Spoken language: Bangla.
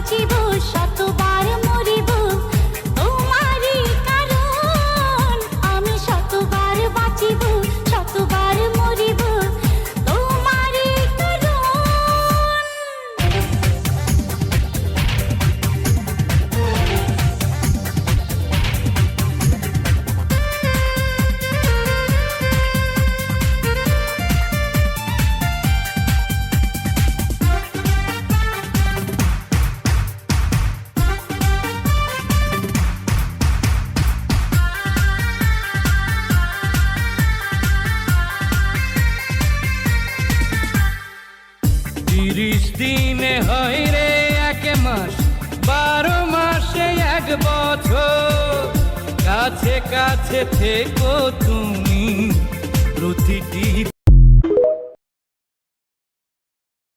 বাঁচিব শতবার মরিব তোমারই কারণ আমি শতবার বাঁচিব শতবার মরিব তোমারই কারণ তিরিশ দিনে হয় রে এক মাস 12 মাসে এক বছর কাছে কাছে থেকো তুমি প্রতিটি